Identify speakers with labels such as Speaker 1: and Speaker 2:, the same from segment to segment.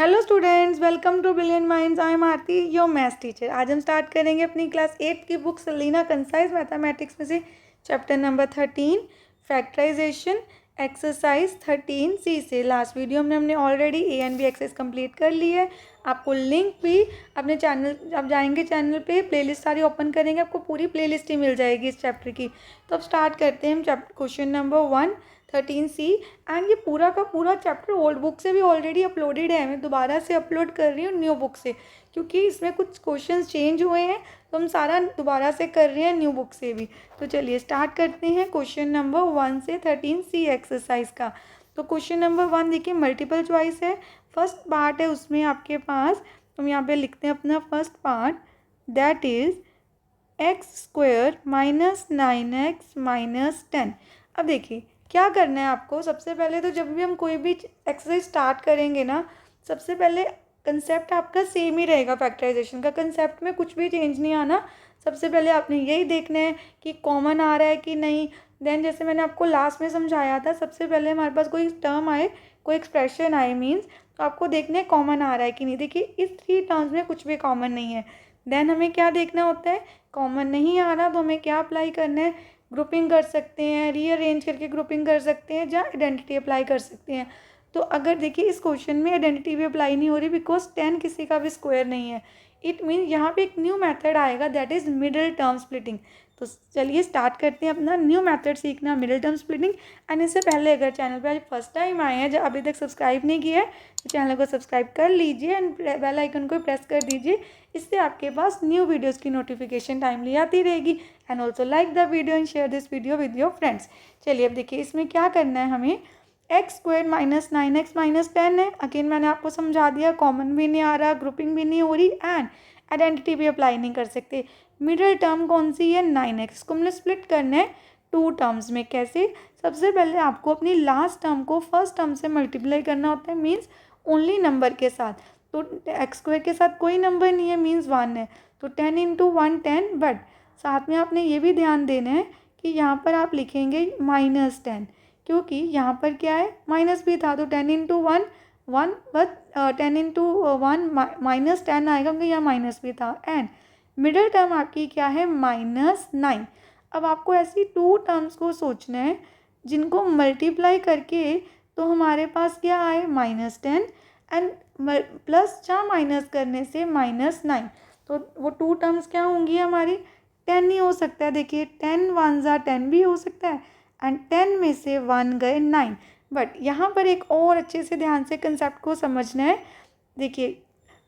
Speaker 1: Hello students, welcome to brilliant minds. I am Aarti, your maths teacher. आज हम start करेंगे अपनी क्लास 8 की बुक सलीना कंसाइज मैथमेटिक्स में से chapter number 13 factorisation exercise 13C से। लास्ट वीडियो में हमने already A and B exercise complete कर ली है। आपको लिंक भी अपने चैनल, आप जाएंगे चैनल पे, प्लेलिस्ट सारी ओपन करेंगे, आपको पूरी प्लेलिस्ट ही मिल जाएगी इस चैप्टर की। तो अब स्टार्ट करते हैं हम chapter question number 1 13C। And ये पूरा का पूरा चैप्टर ओल्ड बुक से भी ऑलरेडी अपलोडेड है। मैं दोबारा से अपलोड कर रही हूँ न्यू बुक से, क्योंकि इसमें कुछ क्वेश्चंस चेंज हुए हैं, तो हम सारा दोबारा से कर रहे हैं न्यू बुक से भी। तो चलिए स्टार्ट करते हैं क्वेश्चन नंबर 1 से 13C एक्सरसाइज का। तो क्वेश्चन नंबर 1 देखिए, मल्टीपल चॉइस है। फर्स्ट पार्ट है उसमें आपके पास, हम यहाँ पे लिखते हैं अपना first part, that is x² - 9x - 10। अब देखिए क्या करना है आपको। सबसे पहले तो जब भी हम कोई भी एक्सरसाइज स्टार्ट करेंगे ना, सबसे पहले कंसेप्ट आपका सेम ही रहेगा। फैक्टराइजेशन का कंसेप्ट में कुछ भी चेंज नहीं आना। सबसे पहले आपने यही देखना है कि कॉमन आ रहा है कि नहीं। देन जैसे मैंने आपको लास्ट में समझाया था, सबसे पहले हमारे पास कोई टर्म आए, कोई एक्सप्रेशन आए मीन्स, तो आपको देखना है कॉमन आ रहा है कि नहीं। देखिए इस 3 टर्म्स में कुछ भी कॉमन नहीं है। देन हमें क्या देखना होता है, कॉमन नहीं आ रहा तो हमें क्या अप्लाई करना है, ग्रुपिंग कर सकते हैं, रीअरेंज करके ग्रुपिंग कर सकते हैं, या आइडेंटिटी अप्लाई कर सकते हैं। तो अगर देखिए इस क्वेश्चन में आइडेंटिटी भी अप्लाई नहीं हो रही, बिकॉज 10 किसी का भी स्क्वायर नहीं है। इट मीन यहाँ पे एक न्यू मेथड आएगा, that is middle term splitting. तो चलिए स्टार्ट करते हैं अपना न्यू मेथड सीखना, मिडिल टर्म स्प्लिटिंग। एंड इससे पहले अगर चैनल पर आज फर्स्ट टाइम आए हैं, जब अभी तक सब्सक्राइब नहीं किया है, तो चैनल को सब्सक्राइब कर लीजिए एंड बेल आइकन को प्रेस कर दीजिए। इससे आपके पास न्यू वीडियोज़ की नोटिफिकेशन टाइमली आती रहेगी। And also like the video and share this video with your friends. चलिए अब देखिए इसमें क्या करना है हमें। x² - 9x - 10 है। अगेन मैंने आपको समझा दिया, कॉमन भी नहीं आ रहा, ग्रुपिंग भी नहीं हो रही, एंड आइडेंटिटी भी अप्लाई नहीं कर सकते। मिडिल टर्म कौन सी है, 9x को हमने स्प्लिट करना है 2 टर्म्स में। कैसे, सबसे पहले आपको अपनी लास्ट टर्म को फर्स्ट टर्म से मल्टीप्लाई करना होता है, मीन्स ओनली नंबर के साथ। तो x² के साथ कोई नंबर नहीं है, मीन्स 1 है, तो 10 × 1 10। बट साथ में आपने ये भी ध्यान देना है कि यहाँ पर आप लिखेंगे -10, क्योंकि यहाँ पर क्या है, माइनस भी था, तो 10 × 1 1, बट 10 × 1 -10 आएगा, क्योंकि यहाँ माइनस भी था। एंड मिडिल टर्म आपकी क्या है, -9। अब आपको ऐसी 2 टर्म्स को सोचना है जिनको मल्टीप्लाई करके तो हमारे पास क्या आए, -10, एंड प्लस या माइनस करने से -9। तो वो 2 टर्म्स क्या होंगी हमारी, 10 ही हो सकता है। देखिए 10 1 ज़ा 10 भी हो सकता है, एंड 10 में से 1 गए 9। बट यहाँ पर एक और अच्छे से ध्यान से कंसेप्ट को समझना है। देखिए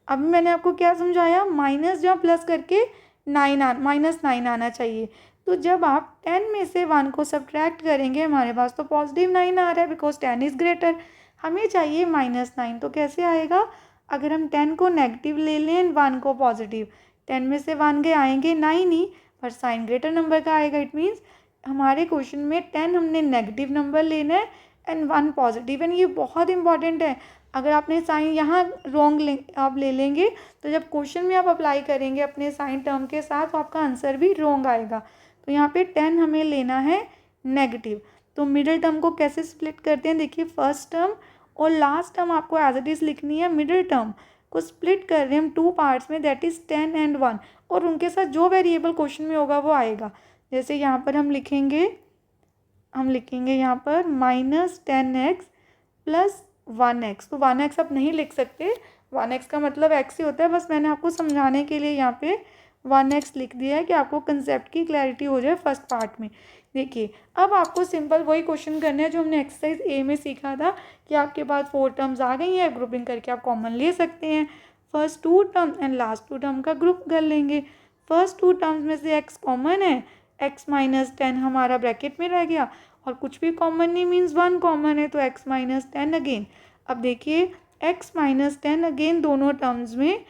Speaker 1: अभी मैंने आपको क्या समझाया, माइनस या प्लस करके -9 आना चाहिए। तो जब आप 10 में से 1 को सब्ट्रैक्ट करेंगे, हमारे पास तो +9 आ रहा है, बिकॉज 10 इज़ ग्रेटर। हमें चाहिए -9, तो कैसे आएगा, अगर हम 10 को नेगेटिव ले लें 1 को पॉजिटिव, 10 में से 1 गए, आएंगे 9 ही, पर साइन ग्रेटर नंबर का आएगा। इट मीन्स हमारे क्वेश्चन में 10 हमने नेगेटिव नंबर लेना है एंड 1 पॉजिटिव। एंड ये बहुत इंपॉर्टेंट है। अगर आपने साइन यहाँ रॉन्ग आप ले लेंगे, तो जब क्वेश्चन में आप अप्लाई करेंगे अपने साइन टर्म के साथ, तो आपका आंसर भी रॉन्ग आएगा। तो यहाँ पे 10 हमें लेना है नेगेटिव। तो मिडिल टर्म को कैसे स्प्लिट करते हैं, देखिए फर्स्ट टर्म और लास्ट टर्म आपको एज इट इज़ लिखनी है। मिडिल टर्म को स्प्लिट कर रहे हैं हम 2 पार्ट्स में, दैट इज़ 10 एंड 1, और उनके साथ जो वेरिएबल क्वेश्चन में होगा वो आएगा। जैसे यहाँ पर हम लिखेंगे यहाँ पर -10x + 1x। तो 1x आप नहीं लिख सकते, 1x का मतलब x ही होता है। बस मैंने आपको समझाने के लिए यहाँ पे 1x लिख दिया है कि आपको कंसेप्ट की क्लैरिटी हो जाए फर्स्ट पार्ट में। देखिए अब आपको सिंपल वही क्वेश्चन करना है जो हमने एक्सरसाइज ए में सीखा था, कि आपके पास 4 टर्म्स आ गई हैं, ग्रुपिंग करके आप कॉमन ले सकते हैं। First 2 term and last 2 term का ग्रुप कर लेंगे। फर्स्ट 2 टर्म्स में से x कॉमन है, x - 10 हमारा ब्रैकेट में रह गया, और कुछ भी कॉमन नहीं, मीन्स 1 कॉमन है, तो x - 10 अगेन। अब देखिए x - 10 अगेन दोनों टर्म्स में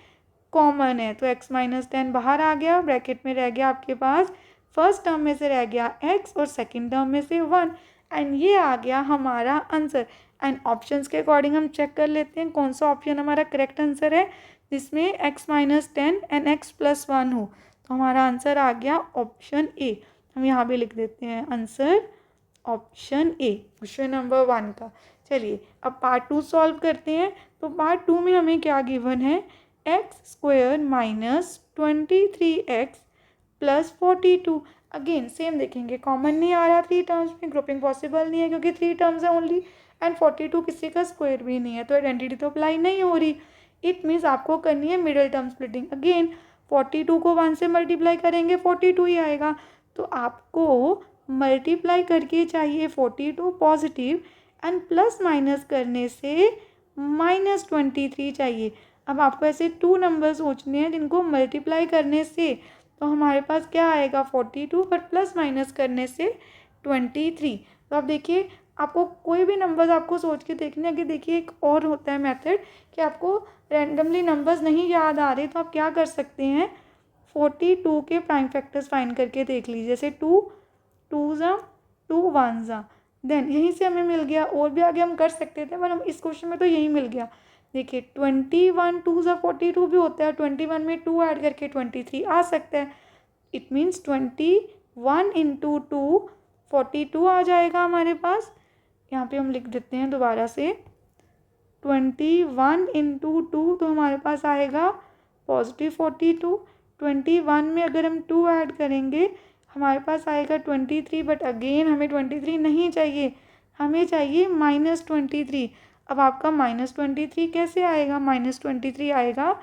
Speaker 1: कॉमन है, तो x - 10 बाहर आ गया, ब्रैकेट में रह गया आपके पास, फर्स्ट टर्म में से रह गया x और सेकंड टर्म में से 1, एंड ये आ गया हमारा आंसर। एंड ऑप्शंस के अकॉर्डिंग हम चेक कर लेते हैं कौन सा ऑप्शन हमारा करेक्ट आंसर है, जिसमें x - 10 एंड x + 1 हो। तो हमारा आंसर आ गया ऑप्शन ए। हम यहाँ भी लिख देते हैं answer option A, question number 1 का। चलिए अब पार्ट 2 सॉल्व करते हैं। तो तो पार्ट 2 में हमें क्या गिवन है, x square minus 23x plus 42। Again same देखेंगे, कॉमन नहीं आ रहा 3 टर्म्स में, ग्रुपिंग पॉसिबल नहीं है क्योंकि 3 टर्म्स है ओनली, एंड 42 किसी का स्क्वायर भी नहीं है, तो आइडेंटिटी तो अप्लाई नहीं हो रही। इट मीन्स आपको करनी है मिडिल टर्म स्प्लिटिंग। अगेन 42 को 1 से मल्टीप्लाई करेंगे 42 ही आएगा, तो आपको मल्टीप्लाई करके चाहिए 42 पॉजिटिव, एंड प्लस माइनस करने से -23 चाहिए। अब आपको ऐसे 2 नंबर सोचने हैं जिनको मल्टीप्लाई करने से, तो हमारे पास क्या आएगा 42, पर प्लस माइनस करने से 23। तो आप देखिए, आपको कोई भी नंबर्स आपको सोच के देखने हैं कि देखिए एक और होता है मेथड कि आपको रैंडमली नंबर्स नहीं याद आ रहे, तो आप क्या कर सकते हैं, 42 के प्राइम फैक्टर्स फाइंड करके देख लीजिए। जैसे 2 2 2 1 देन यहीं से हमें मिल गया। और भी आगे हम कर सकते थे, पर हम इस क्वेश्चन में तो यही मिल गया। देखिए 21 2 42 भी होता है, 21 में 2 ऐड करके 23 आ सकता है। इट मीन्स 21 इंटू 2 42 आ जाएगा हमारे पास। यहाँ पे हम लिख देते हैं दोबारा से, 21 इंटू 2 तो हमारे पास आएगा पॉजिटिव 42। 21 में अगर हम 2 ऐड करेंगे हमारे पास आएगा 23, बट अगेन हमें 23 नहीं चाहिए, हमें चाहिए -23। अब आपका -23 कैसे आएगा, -23 आएगा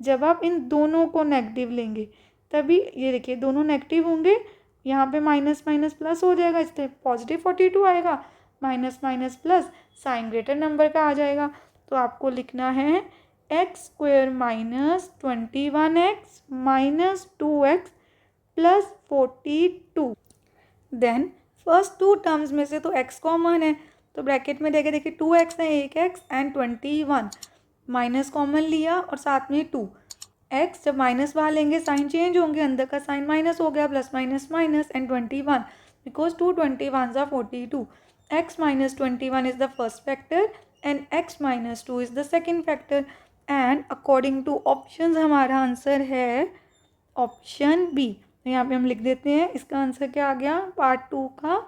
Speaker 1: जब आप इन दोनों को नेगेटिव लेंगे, तभी। ये देखिए दोनों नेगेटिव होंगे, यहाँ पे माइनस माइनस प्लस हो जाएगा, इसलिए पॉजिटिव 42 आएगा, minus minus plus sign greater number का आ जाएगा। तो आपको लिखना है x square minus 21x minus 2x plus 42। Then first 2 terms में से तो x कॉमन है, तो ब्रैकेट में देखे देखिए 2x है, 1x एंड 21, माइनस कॉमन लिया और साथ में 2 x, जब माइनस बाहर लेंगे साइन चेंज होंगे, अंदर का साइन माइनस हो गया, plus minus minus, and 21 because 2 21s are 42। x minus 21 is the first factor and x minus 2 is the second factor, and according to options हमारा आंसर है ऑप्शन बी। यहाँ पे हम लिख देते हैं, इसका आंसर क्या आ गया, पार्ट 2 का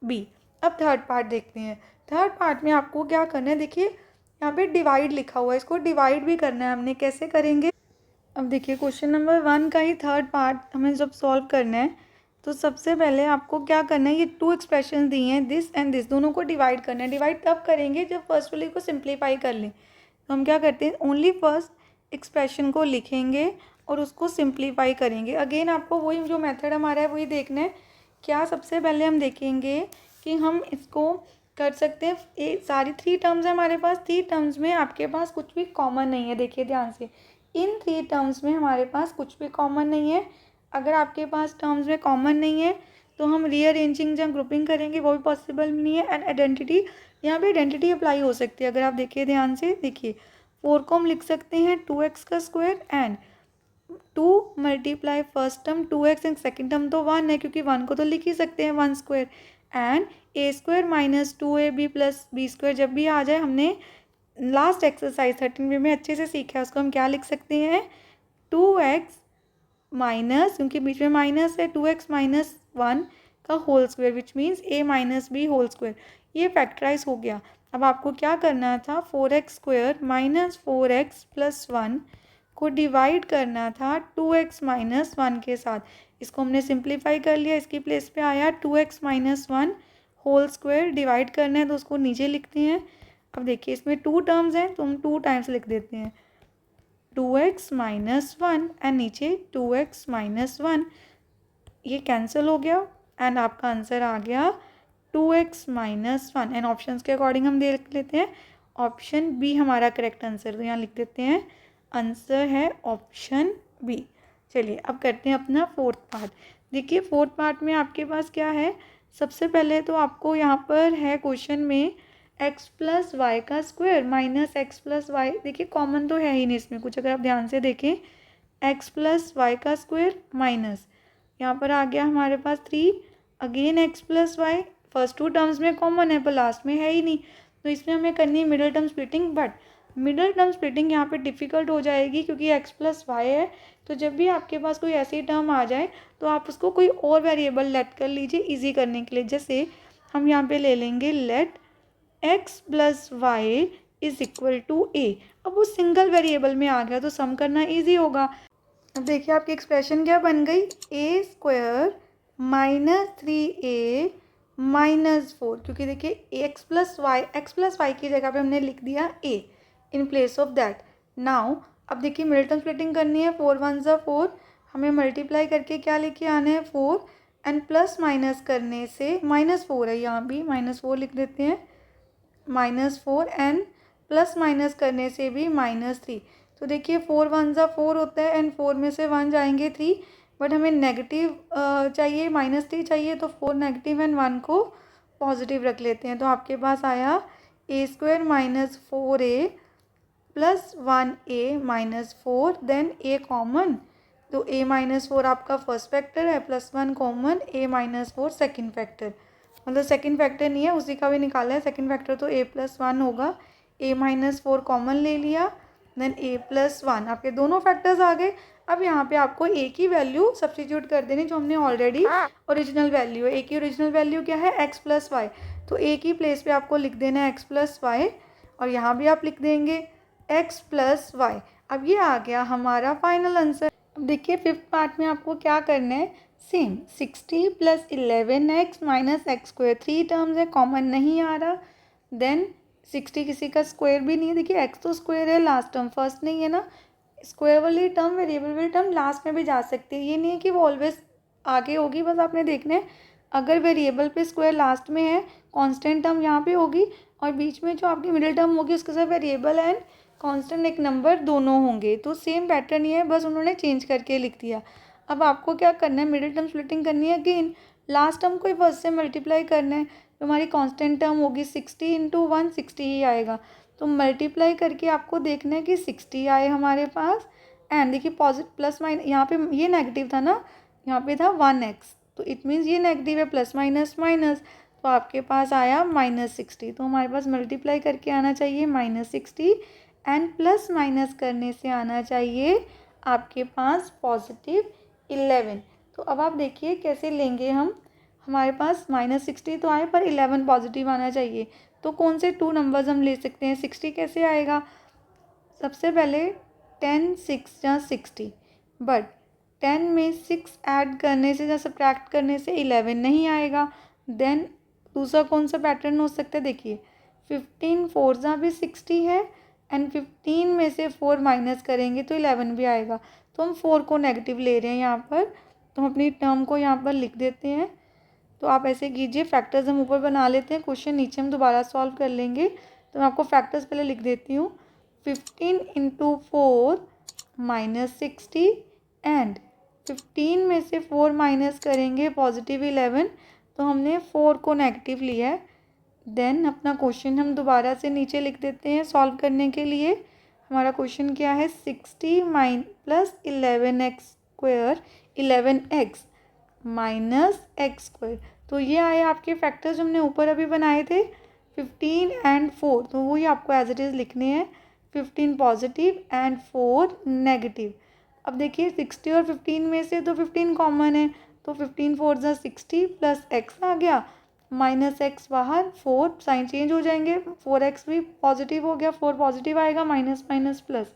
Speaker 1: बी। अब थर्ड पार्ट देखते हैं। थर्ड पार्ट में आपको क्या करना है, देखिए यहाँ पे डिवाइड लिखा हुआ है, इसको डिवाइड भी करना है हमने, कैसे करेंगे। अब देखिए क्वेश्चन नंबर 1 का ही थर्ड पार्ट हमें जब सॉल्व करना है, तो सबसे पहले आपको क्या करना है, ये 2 एक्सप्रेशन दी हैं, दिस एंड दिस, दोनों को डिवाइड करना है। डिवाइड तब करेंगे जब फर्स्ट वाले को सिंप्लीफाई कर लें। तो हम क्या करते हैं, ओनली फर्स्ट एक्सप्रेशन को लिखेंगे और उसको सिंप्लीफाई करेंगे। अगेन आपको वही जो मेथड हमारा है वही देखना है। क्या सबसे पहले हम देखेंगे कि हम इसको कर सकते हैं, सारी 3 टर्म्स है हमारे पास, 3 टर्म्स में आपके पास कुछ भी कॉमन नहीं है। देखिए ध्यान से, इन 3 टर्म्स में हमारे पास कुछ भी कॉमन नहीं है। अगर आपके पास टर्म्स में कॉमन नहीं है तो हम रीअरेंजिंग जब ग्रुपिंग करेंगे वो भी पॉसिबल नहीं है। एंड आइडेंटिटी, यहाँ पे आइडेंटिटी अप्लाई हो सकती है। अगर आप देखिए ध्यान से, देखिए 4 को हम लिख सकते हैं 2x का square, and 2 multiply first term 2x and second term तो 1 है, क्योंकि 1 को तो लिख ही सकते हैं 1 square, and a square minus 2ab plus B square जब भी आ जाए, हमने लास्ट एक्सरसाइज 13 में अच्छे से सीखा है, उसको हम क्या लिख सकते हैं, 2x माइनस, क्योंकि बीच में माइनस है, 2x माइनस 1 का whole square which means a minus B whole square. ये फैक्टराइज हो गया। अब आपको क्या करना था, 4x square minus 4x plus 1 को डिवाइड करना था 2x माइनस 1 के साथ। इसको हमने सिंप्लीफाई कर लिया, इसकी प्लेस पे आया 2x minus 1 whole square. Divide करना है तो उसको नीचे लिखते हैं। अब देखिए इसमें 2 टर्म्स हैं तो हम 2 टाइम्स लिख देते हैं, 2x माइनस 1 एंड नीचे 2x माइनस 1, ये कैंसिल हो गया एंड आपका आंसर आ गया 2x माइनस 1। एंड ऑप्शंस के अकॉर्डिंग हम देख लेते हैं, ऑप्शन बी हमारा करेक्ट आंसर, तो यहाँ लिख देते हैं आंसर है ऑप्शन बी। चलिए अब करते हैं अपना फोर्थ पार्ट। देखिए फोर्थ पार्ट में आपके पास क्या है, सबसे पहले तो आपको यहाँ पर है क्वेश्चन में x प्लस वाई का square minus X plus Y. देखिए कॉमन तो है ही नहीं इसमें कुछ, अगर आप ध्यान से देखें, x प्लस वाई का स्क्वायर माइनस यहाँ पर आ गया हमारे पास 3, again x plus Y, first 2 terms में कॉमन है पर लास्ट में है ही नहीं, तो इसमें हमें करनी है middle term splitting. But middle term splitting यहाँ पे डिफ़िकल्ट हो जाएगी क्योंकि x प्लस वाई है। तो जब भी आपके पास कोई ऐसी टर्म आ जाए तो आप उसको कोई और वेरिएबल लेट कर लीजिए इजी करने के लिए। जैसे हम यहाँ पे ले लेंगे let x plus Y is equal to A. अब वो सिंगल वेरिएबल में आ गया तो सम करना ईजी होगा। अब देखिए आपकी एक्सप्रेशन क्या बन गई, ए स्क्वायर -3a -4, क्योंकि देखिए एक्स प्लस वाई की जगह पे हमने लिख दिया a in place of that. Now अब देखिए मिडिल टर्म स्प्लिटिंग करनी है, 4 1 ज़ा 4, हमें मल्टीप्लाई करके क्या लेके आना है 4, एंड प्लस माइनस करने से -4 है, यहाँ भी -4 लिख देते हैं, -4 एंड प्लस माइनस करने से भी -3। तो देखिए 4 1 ज़ा 4 होता है एंड 4 में से 1 जाएंगे 3, बट हमें नेगेटिव चाहिए, -3 चाहिए, तो 4 नेगेटिव एंड 1 को पॉजिटिव रख लेते हैं। तो आपके पास आया a square -4a plus 1a -4, then a common, तो a -4 आपका फर्स्ट फैक्टर है, plus 1 common, a -4 second factor, मतलब सेकेंड फैक्टर नहीं है, उसी का भी निकाला है, सेकेंड फैक्टर तो a + 1 होगा, a -4 कॉमन ले लिया, देन a + 1, आपके दोनों फैक्टर्स आ गए। अब यहाँ पे आपको a की वैल्यू सब्स्टिट्यूट कर देनी, जो हमने ऑलरेडी ओरिजिनल वैल्यू है, a की ओरिजिनल वैल्यू क्या है, x + y, तो a की प्लेस पे आपको लिख देना है x + y, और यहाँ भी आप लिख देंगे x + y। अब ये आ गया हमारा फाइनल आंसर। अब देखिए फिफ्थ पार्ट में आपको क्या करना है, सेम 60 + 11x - x², 3 टर्म्स है, कॉमन नहीं आ रहा, देन 60 किसी का स्क्वायर भी नहीं है, देखिए x तो स्क्वायर है, लास्ट टर्म फर्स्ट नहीं है ना, स्क्वायर वाली टर्म वेरिएबल वाली टर्म लास्ट में भी जा सकती है, ये नहीं है कि वो ऑलवेज आगे होगी, बस आपने देखना है अगर वेरिएबल पे स्क्वायर लास्ट में है, कांस्टेंट टर्म यहाँ पे होगी, और बीच में जो आपकी मिडिल टर्म होगी उसके साथ वेरिएबल एंड कांस्टेंट एक नंबर दोनों होंगे, तो सेम पैटर्न ही है, बस उन्होंने चेंज करके लिख दिया। अब आपको क्या करना है, मिडिल टर्म स्प्लिटिंग करनी है, अगेन लास्ट टर्म को ही फर्स्ट से मल्टीप्लाई करना है, तो हमारी कांस्टेंट टर्म होगी 60 × 1 60 ही आएगा, तो मल्टीप्लाई करके आपको देखना है कि 60 आए हमारे पास, एंड देखिए पॉजिटिव प्लस माइनस, यहाँ पे ये नेगेटिव था ना, यहाँ पे था 1x, तो इट मीन्स ये नेगेटिव है, प्लस माइनस माइनस, तो आपके पास आया -60, तो हमारे पास मल्टीप्लाई करके आना चाहिए -60, एंड प्लस माइनस करने से आना चाहिए आपके पास +11। तो अब आप देखिए कैसे लेंगे हम, हमारे पास -60 तो आए पर 11 पॉजिटिव आना चाहिए, तो कौन से 2 नंबर्स हम ले सकते हैं, 60 कैसे आएगा, सबसे पहले 10 6 या 60, बट 10 में 6 ऐड करने से या सब्ट्रैक्ट करने से 11 नहीं आएगा, देन दूसरा कौन सा पैटर्न हो सकता है, देखिए 15 4 जा भी 60 है, एंड 15 में से 4 माइनस करेंगे तो 11 भी आएगा, तो हम 4 को नेगेटिव ले रहे हैं यहाँ पर, तो हम अपनी टर्म को यहाँ पर लिख देते हैं। तो आप ऐसे कीजिए, फैक्टर्स हम ऊपर बना लेते हैं, क्वेश्चन नीचे हम दोबारा सॉल्व कर लेंगे, तो मैं आपको फैक्टर्स पहले लिख देती हूँ, 15 × 4 -60, एंड 15 में से 4 माइनस करेंगे +11, तो हमने 4 को नेगेटिव लिया है, देन अपना क्वेश्चन हम दोबारा से नीचे लिख देते हैं सॉल्व करने के लिए। हमारा क्वेश्चन क्या है, 60 + 11x² 11x -x², तो ये आए आपके फैक्टर्स हमने ऊपर अभी बनाए थे 15 एंड 4, तो वही आपको एज इट इज़ लिखने हैं, 15 पॉजिटिव एंड 4 नेगेटिव। अब देखिए 60 और 15 में से तो 15 कॉमन है, तो 15 4 ज़ा 60 प्लस x आ गया, -x बाहर, 4 साइन चेंज हो जाएंगे, 4x भी पॉजिटिव हो गया, 4 पॉजिटिव आएगा, माइनस माइनस प्लस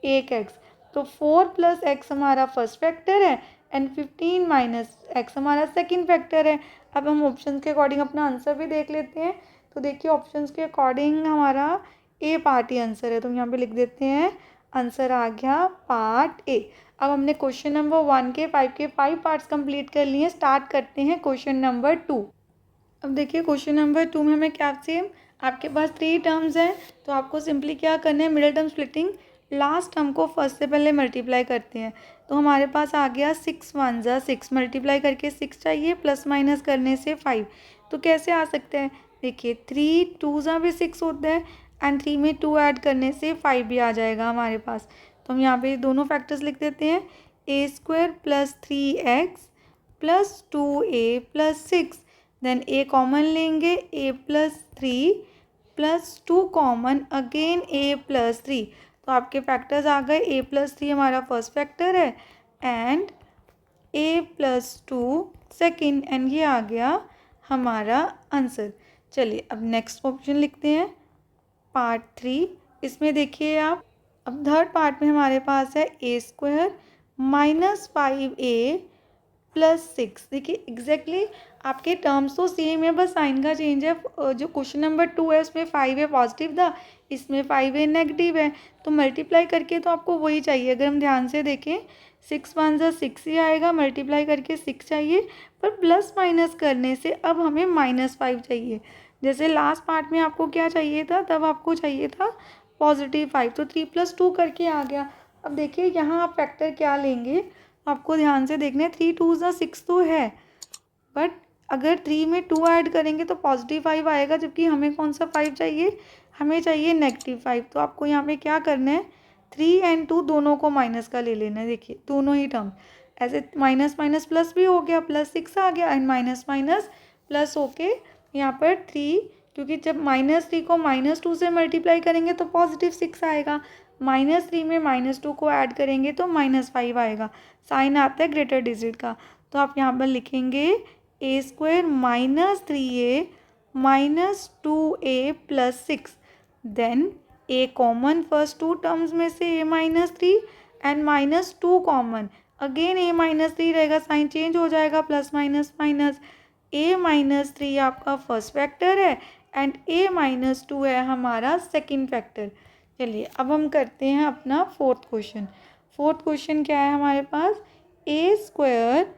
Speaker 1: 1x, तो 4 + x हमारा फर्स्ट फैक्टर है, एंड 15 - x हमारा सेकंड फैक्टर है। अब हम ऑप्शंस के अकॉर्डिंग अपना आंसर भी देख लेते हैं, तो देखिए ऑप्शंस के अकॉर्डिंग हमारा ए पार्ट ही आंसर है, तो यहाँ पे लिख देते हैं आंसर आ गया पार्ट ए। अब हमने क्वेश्चन नंबर 1 के 5 पार्ट्स कंप्लीट कर लिए, स्टार्ट करते हैं क्वेश्चन नंबर 2। अब देखिए क्वेश्चन नंबर 2 में हमें क्या, सेम आपके पास 3 टर्म्स हैं, तो आपको सिंपली क्या करना है, middle term splitting, last term को फर्स्ट से पहले मल्टीप्लाई करते हैं, तो हमारे पास आ गया 6 1 ज़ा 6, मल्टीप्लाई करके 6 चाहिए, प्लस माइनस करने से 5, तो कैसे आ सकते हैं, देखिए 3 2 ज़ा भी 6 होता है, एंड 3 में 2 ऐड करने से 5 भी आ जाएगा हमारे पास, तो हम यहाँ पे दोनों फैक्टर्स लिख देते हैं, a² + 3x + 2a + 6, then a common लेंगे, a + 3 + 2 कॉमन, अगेन a + 3, तो आपके फैक्टर्स आ गए, a + 3 हमारा फर्स्ट फैक्टर है, एंड a + 2 सेकेंड, एंड ये आ गया हमारा आंसर। चलिए अब नेक्स्ट ऑप्शन लिखते हैं, पार्ट 3, इसमें देखिए आप, अब थर्ड पार्ट में हमारे पास है ए स्क्वायर माइनस 5a प्लस 6। देखिए एग्जैक्टली आपके टर्म्स तो सेम है, बस साइन का चेंज है। जो क्वेश्चन नंबर 2 है उसमें 5a पॉजिटिव था, इसमें 5a नेगेटिव है, तो मल्टीप्लाई करके तो आपको वही चाहिए। अगर हम ध्यान से देखें 6 1 जा 6 ही आएगा, मल्टीप्लाई करके 6 चाहिए, पर प्लस माइनस करने से अब हमें -5 चाहिए। जैसे लास्ट पार्ट में आपको क्या चाहिए था, तब आपको चाहिए था +5, तो 3 + 2 करके आ गया। अब देखिए यहाँ आप फैक्टर क्या लेंगे, आपको ध्यान से देखना है। 3 2 जा 6 तो है, बट अगर 3 में 2 ऐड करेंगे तो +5 आएगा, जबकि हमें कौन सा 5 चाहिए, हमें चाहिए -5। तो आपको यहाँ पे क्या करना है, 3 और 2 दोनों को माइनस का ले लेना है। देखिए दोनों ही टर्म ऐसे माइनस माइनस प्लस भी हो गया, +6 आ गया, एंड माइनस माइनस प्लस होके यहाँ पर 3, क्योंकि जब -3 को -2 से मल्टीप्लाई करेंगे तो +6 आएगा, -3 में -2 को ऐड करेंगे तो -5 आएगा। साइन आता है ग्रेटर डिजिट का, तो आप यहाँ पर लिखेंगे A square -3a minus 2a plus 6। Then A common first two terms में से a -3 and -2 common, again a -3 रहेगा, साइन चेंज हो जाएगा, प्लस माइनस माइनस। a -3 आपका फर्स्ट फैक्टर है एंड a -2 है हमारा सेकंड फैक्टर। चलिए अब हम करते हैं अपना फोर्थ क्वेश्चन। फोर्थ क्वेश्चन क्या है हमारे पास, A square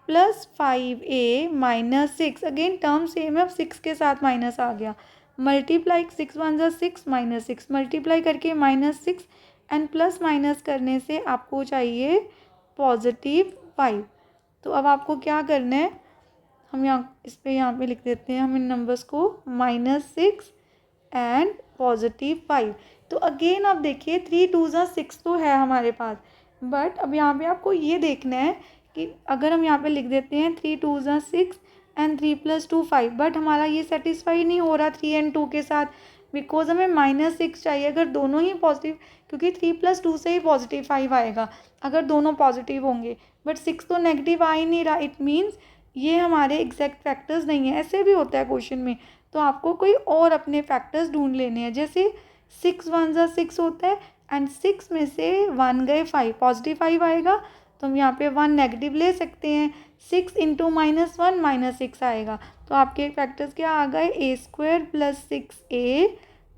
Speaker 1: +5a minus 6, again term same है, अब 6 के साथ माइनस आ गया, मल्टीप्लाई 6 1 जा 6 -6, मल्टीप्लाई करके -6 एंड प्लस माइनस करने से आपको चाहिए +5। तो अब आपको क्या करना है, हम यहाँ पे लिख देते हैं हम इन नंबर्स को, -6 एंड +5। तो अगेन आप देखिए 3 2 जा 6 तो है हमारे पास, बट अब यहाँ पे आपको ये देखना है कि अगर हम यहाँ पे लिख देते हैं 3 2 जा 6 एंड 3 + 2 5, बट हमारा ये सेटिस्फाई नहीं हो रहा 3 और 2 के साथ, बिकॉज हमें -6 चाहिए अगर दोनों ही पॉजिटिव, क्योंकि 3 + 2 से ही +5 आएगा अगर दोनों पॉजिटिव होंगे, बट 6 तो नेगेटिव आ ही नहीं रहा। इट मीन्स ये हमारे एग्जैक्ट फैक्टर्स नहीं है, ऐसे भी होता है क्वेश्चन में। तो आपको कोई और अपने फैक्टर्स ढूंढ लेने हैं, जैसे 6 1 जा 6 होता है एंड 6 में से 1 गए 5, +5 आएगा, तो हम यहाँ पे 1 नेगेटिव ले सकते हैं, 6 × -1 -6 आएगा। तो आपके फैक्टर्स क्या आ गए, A square + 6a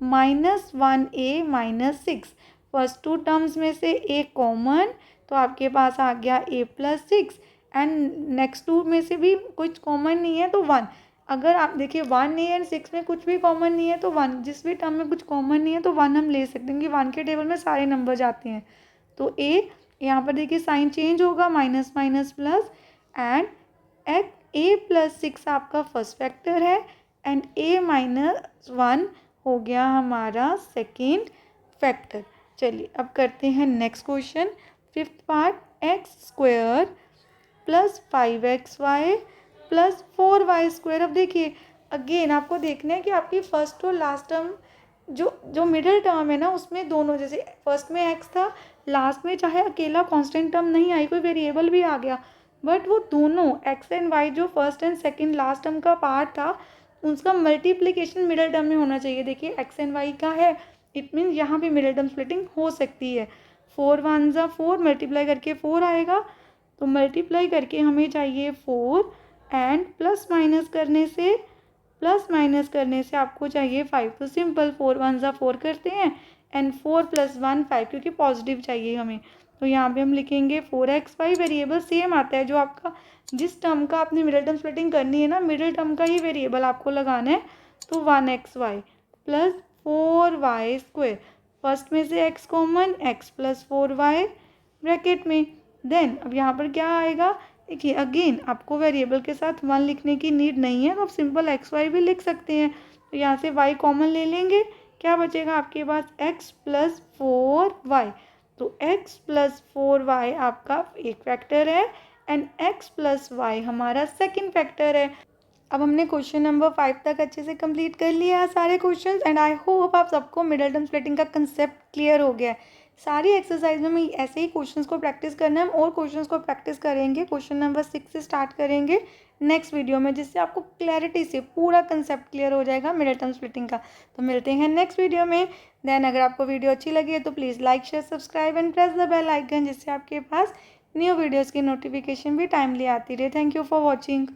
Speaker 1: minus 1a minus 6, first two terms में से ए कॉमन, तो आपके पास आ गया a + 6 एंड नेक्स्ट टू में से भी कुछ कॉमन नहीं है तो 1। अगर आप देखिए 1 नहीं है एंड 6 में कुछ भी कॉमन नहीं है तो 1, जिस भी टर्म में कुछ कॉमन नहीं है तो 1 हम ले सकते हैं, क्योंकि 1 के टेबल में सारे नंबर जाते हैं। तो ए यहाँ पर देखिए साइन चेंज होगा, माइनस माइनस प्लस, एंड ए + 6 आपका फर्स्ट फैक्टर है एंड a - 1 हो गया हमारा सेकेंड फैक्टर। चलिए अब करते हैं next question, fifth part, x² + 5xy + 4y²। अब देखिए अगेन आपको देखना है कि आपकी फर्स्ट और लास्ट टर्म जो मिडिल टर्म है ना, उसमें दोनों, जैसे फर्स्ट में x था, लास्ट में चाहे अकेला कांस्टेंट टर्म नहीं आई, कोई वेरिएबल भी आ गया, बट वो दोनों x एंड y जो first and second last term का पार्ट था, उसका मल्टीप्लिकेशन मिडिल टर्म में होना चाहिए। देखिए x एंड y का है, इट मीन्स यहाँ पे मिडिल टर्म स्प्लिटिंग हो सकती है। 4 1 जा 4, मल्टीप्लाई करके 4 आएगा, तो मल्टीप्लाई करके हमें चाहिए 4 एंड प्लस माइनस करने से आपको चाहिए 5। तो सिंपल 4 1 जा 4 करते हैं एंड 4 + 1 5, क्योंकि पॉजिटिव चाहिए हमें। तो यहाँ पे हम लिखेंगे 4xy, वेरिएबल सेम आता है, जो आपका जिस टर्म का आपने मिडिल टर्म स्प्लिटिंग करनी है ना, मिडिल टर्म का ही वेरिएबल आपको लगाना है। तो 1xy + 4y², फर्स्ट में से x common, x + 4y bracket में। देन अब यहाँ पर क्या आएगा, देखिए अगेन आपको वेरिएबल के साथ 1 लिखने की नीड नहीं है, तो आप सिंपल xy भी लिख सकते हैं। तो यहाँ से y कॉमन ले लेंगे, क्या बचेगा आपके पास, x + 4y। तो x + 4y आपका एक फैक्टर है एंड x + y हमारा सेकंड फैक्टर है। अब हमने क्वेश्चन नंबर 5 तक अच्छे से कंप्लीट कर लिया है सारे क्वेश्चंस, एंड आई होप आप सबको मिडिल टर्म स्प्लिटिंग का कंसेप्ट क्लियर हो गया है। सारी एक्सरसाइज में मैं ऐसे ही क्वेश्चंस को प्रैक्टिस करना है, हम और क्वेश्चंस को प्रैक्टिस करेंगे। क्वेश्चन नंबर 6 से स्टार्ट करेंगे नेक्स्ट वीडियो में, जिससे आपको क्लैरिटी से पूरा कंसेप्ट क्लियर हो जाएगा मिडिल टर्म स्प्लिटिंग का। तो मिलते हैं नेक्स्ट वीडियो में। देन अगर आपको वीडियो अच्छी लगी है तो please like share subscribe and press the bell icon, जिससे आपके पास न्यू वीडियोज़ की नोटिफिकेशन भी टाइमली आती रहे। Thank you for watching.